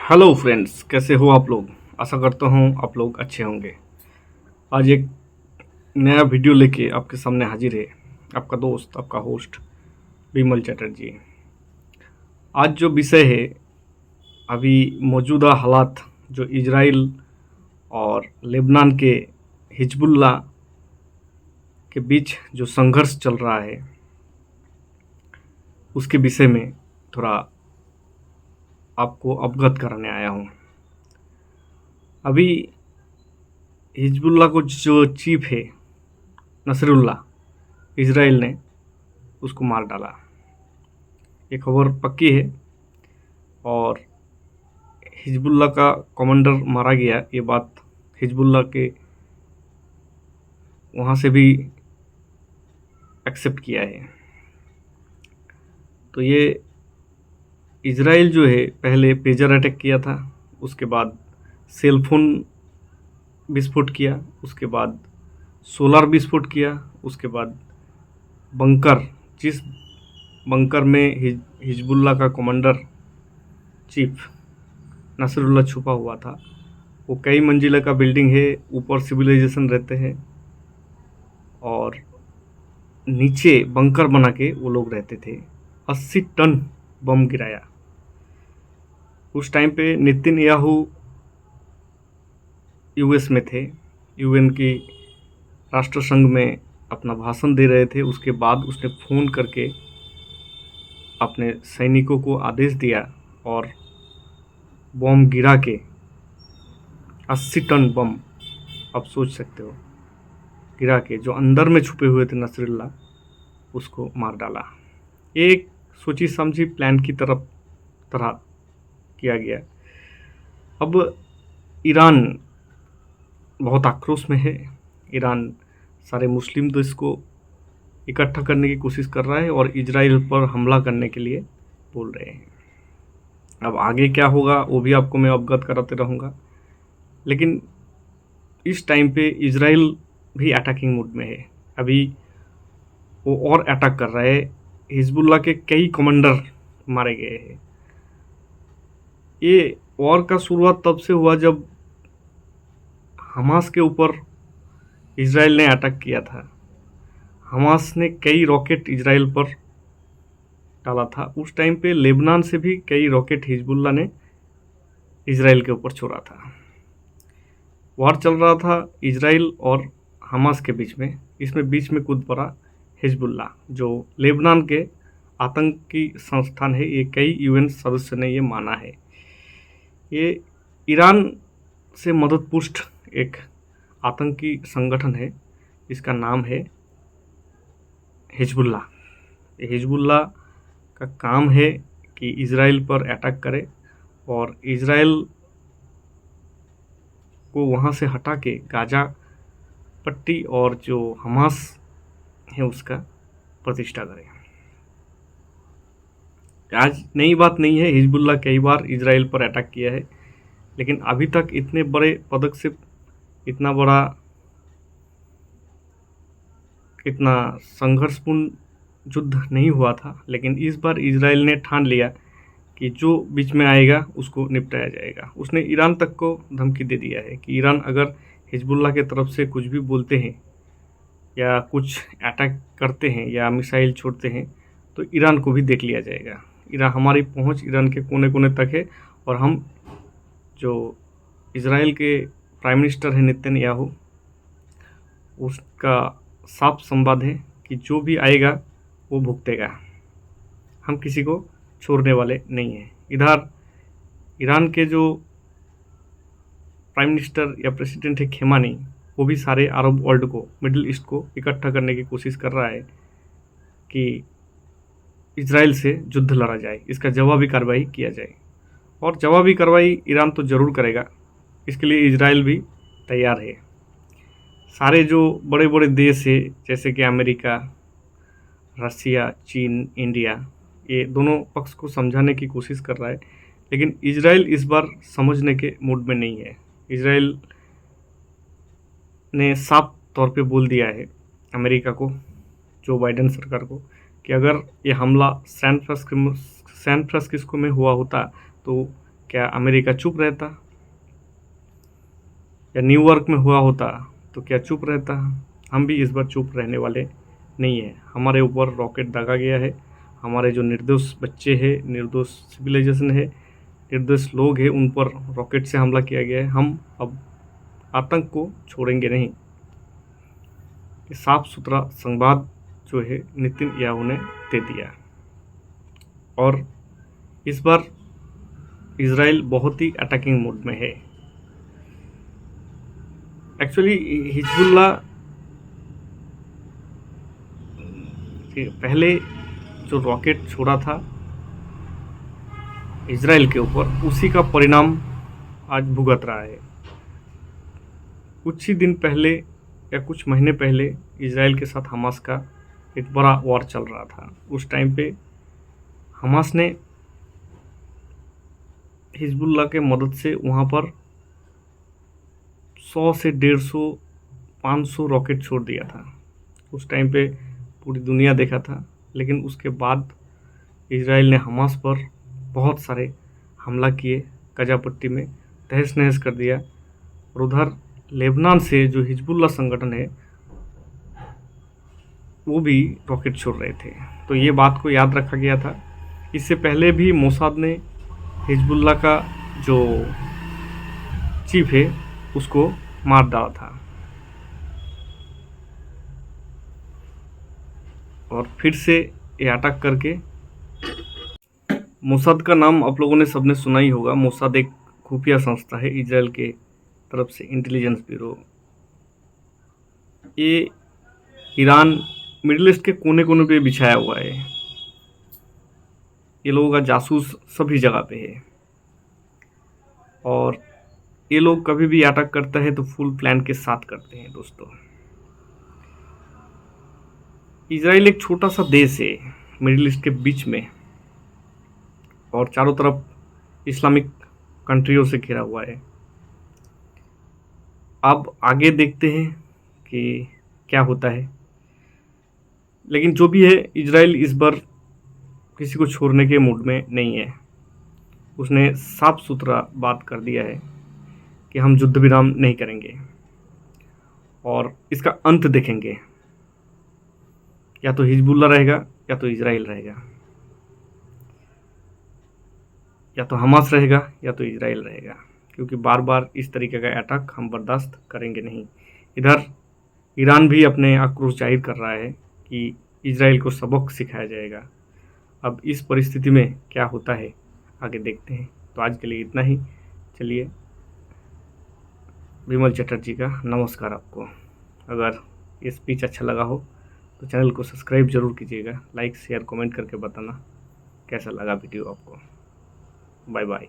Hello friends, कैसे हो आप लोग। आशा करता हूँ आप लोग अच्छे होंगे। आज एक नया वीडियो लेके आपके सामने हाजिर है आपका दोस्त, आपका होस्ट विमल चटर्जी। आज जो विषय है, अभी मौजूदा हालात जो इजराइल और लेबनान के हिजबुल्ला के बीच जो संघर्ष चल रहा है, उसके विषय में थोड़ा आपको अवगत कराने आया हूँ। अभी हिजबुल्ला को जो चीफ है नसरुल्ला, इजराइल ने उसको मार डाला। ये खबर पक्की है और हिजबुल्ला का कमांडर मारा गया, ये बात हिजबुल्ला के वहाँ से भी एक्सेप्ट किया है। तो ये इजराइल जो है पहले पेजर अटैक किया था, उसके बाद सेल फोन विस्फोट किया, उसके बाद सोलर विस्फोट किया, उसके बाद बंकर, जिस बंकर में हिजबुल्ला का कमांडर चीफ नसरुल्ला छुपा हुआ था, वो कई मंजिला का बिल्डिंग है, ऊपर सिविलाइजेशन रहते हैं और नीचे बंकर बना के वो लोग रहते थे। 80 टन बम गिराया। उस टाइम पे नितिन याहू यूएस में थे, यूएन की राष्ट्र संघ में अपना भाषण दे रहे थे। उसके बाद उसने फ़ोन करके अपने सैनिकों को आदेश दिया और बम गिरा के 80 टन बम, आप सोच सकते हो, गिरा के जो अंदर में छुपे हुए थे नसरुल्ला, उसको मार डाला। एक सोची समझी प्लान की तरह किया गया। अब ईरान बहुत आक्रोश में है। ईरान सारे मुस्लिम देश को इकट्ठा करने की कोशिश कर रहा है और इजराइल पर हमला करने के लिए बोल रहे हैं। अब आगे क्या होगा वो भी आपको मैं अवगत कराते रहूँगा, लेकिन इस टाइम पे इजराइल भी अटैकिंग मूड में है। अभी वो और अटैक कर रहा है। हिजबुल्ला के कई कमांडर मारे गए हैं। ये वॉर का शुरुआत तब से हुआ जब हमास के ऊपर इजराइल ने अटैक किया था। हमास ने कई रॉकेट इजराइल पर डाला था। उस टाइम पे लेबनान से भी कई रॉकेट हिजबुल्ला ने इजराइल के ऊपर छोड़ा था। वॉर चल रहा था इजराइल और हमास के बीच में। इसमें बीच में कूद पड़ा हिजबुल्ला, जो लेबनान के आतंकी संस्थान है। ये कई यूएन सदस्य ने ये माना है। ये ईरान से मदद पुष्ट एक आतंकी संगठन है, इसका नाम है हिजबुल्ला। ये हिजबुल्ला का काम है कि इजराइल पर अटैक करे और इजराइल को वहाँ से हटा के गाजा पट्टी और जो हमास है उसका प्रतिष्ठा करे। आज नई बात नहीं है, हिजबुल्ला कई बार इजराइल पर अटैक किया है, लेकिन अभी तक इतने बड़े पदक से इतना बड़ा, इतना संघर्षपूर्ण युद्ध नहीं हुआ था। लेकिन इस बार इजराइल ने ठान लिया कि जो बीच में आएगा उसको निपटाया जाएगा। उसने ईरान तक को धमकी दे दिया है कि ईरान अगर हिजबुल्ला के तरफ से कुछ भी बोलते हैं या कुछ अटैक करते हैं या मिसाइल छोड़ते हैं तो ईरान को भी देख लिया जाएगा। ईरान, हमारी पहुंच ईरान के कोने कोने तक है और हम, जो इजराइल के प्राइम मिनिस्टर हैं नितिन याहू, उसका साफ संवाद है कि जो भी आएगा वो भुगतेगा। हम किसी को छोड़ने वाले नहीं हैं। इधर ईरान के जो प्राइम मिनिस्टर या प्रेसिडेंट है खेमानी, वो भी सारे अरब वर्ल्ड को, मिडिल ईस्ट को इकट्ठा करने की कोशिश कर रहा है कि इजराइल से युद्ध लड़ा जाए, इसका जवाबी कार्रवाई किया जाए। और जवाबी कार्रवाई ईरान तो ज़रूर करेगा, इसके लिए इजराइल भी तैयार है। सारे जो बड़े बड़े देश है जैसे कि अमेरिका, रसिया, चीन, इंडिया, ये दोनों पक्ष को समझाने की कोशिश कर रहा है, लेकिन इजराइल इस बार समझने के मूड में नहीं है। इजराइल ने साफ तौर पे बोल दिया है अमेरिका को, जो बाइडेन सरकार को, कि अगर ये हमला सैन फ्रांसिस्को में हुआ होता तो क्या अमेरिका चुप रहता? या न्यूयॉर्क में हुआ होता तो क्या चुप रहता? हम भी इस बार चुप रहने वाले नहीं है। हमारे ऊपर रॉकेट दागा गया है। हमारे जो निर्दोष बच्चे हैं, निर्दोष सिविलाइजेशन है, निर्दोष लोग हैं, उन पर रॉकेट से हमला किया गया है। हम अब आतंक को छोड़ेंगे नहीं। ये साफ सुथरा संवाद जो है नितिन याहू ने दे दिया। और इस बार इजराइल बहुत ही अटैकिंग मोड में है। एक्चुअली हिजबुल्ला पहले जो रॉकेट छोड़ा था इजराइल के ऊपर, उसी का परिणाम आज भुगत रहा है। कुछ ही दिन पहले या कुछ महीने पहले इजराइल के साथ हमास का एक बड़ा वॉर चल रहा था। उस टाइम पे हमास ने हिजबुल्ला के मदद से वहाँ पर 100 से 150 500 रॉकेट छोड़ दिया था। उस टाइम पे पूरी दुनिया देखा था। लेकिन उसके बाद इजराइल ने हमास पर बहुत सारे हमला किए, गजा पट्टी में तहस नहस कर दिया। और उधर लेबनान से जो हिजबुल्ला संगठन है वो भी रॉकेट छोड़ रहे थे। तो ये बात को याद रखा गया था। इससे पहले भी मोसाद ने हिजबुल्ला का जो चीफ है उसको मार डाला था। और फिर से ये अटैक करके, मोसाद का नाम आप लोगों ने सबने सुना ही होगा। मोसाद एक खुफिया संस्था है इजराइल के तरफ से, इंटेलिजेंस ब्यूरो। ये ईरान, मिडिल ईस्ट के कोने कोने पे बिछाया हुआ है। ये लोगों का जासूस सभी जगह पे है। और ये लोग कभी भी अटैक करता है तो फुल प्लान के साथ करते हैं दोस्तों। इजराइल एक छोटा सा देश है मिडिल ईस्ट के बीच में, और चारों तरफ इस्लामिक कंट्रियों से घिरा हुआ है। अब आगे देखते हैं कि क्या होता है। लेकिन जो भी है, इजराइल इस बार किसी को छोड़ने के मूड में नहीं है। उसने साफ सुथरा बात कर दिया है कि हम युद्ध विराम नहीं करेंगे और इसका अंत देखेंगे। या तो हिजबुल्ला रहेगा या तो इजराइल रहेगा, या तो हमास रहेगा या तो इजराइल रहेगा, क्योंकि बार बार इस तरीके का अटैक हम बर्दाश्त करेंगे नहीं। इधर ईरान भी अपने आक्रोश जाहिर कर रहा है कि इजराइल को सबक सिखाया जाएगा। अब इस परिस्थिति में क्या होता है आगे देखते हैं। तो आज के लिए इतना ही। चलिए, विमल चटर्जी का नमस्कार आपको। अगर ये स्पीच अच्छा लगा हो तो चैनल को सब्सक्राइब जरूर कीजिएगा। लाइक शेयर कमेंट करके बताना कैसा लगा वीडियो आपको। Bye bye.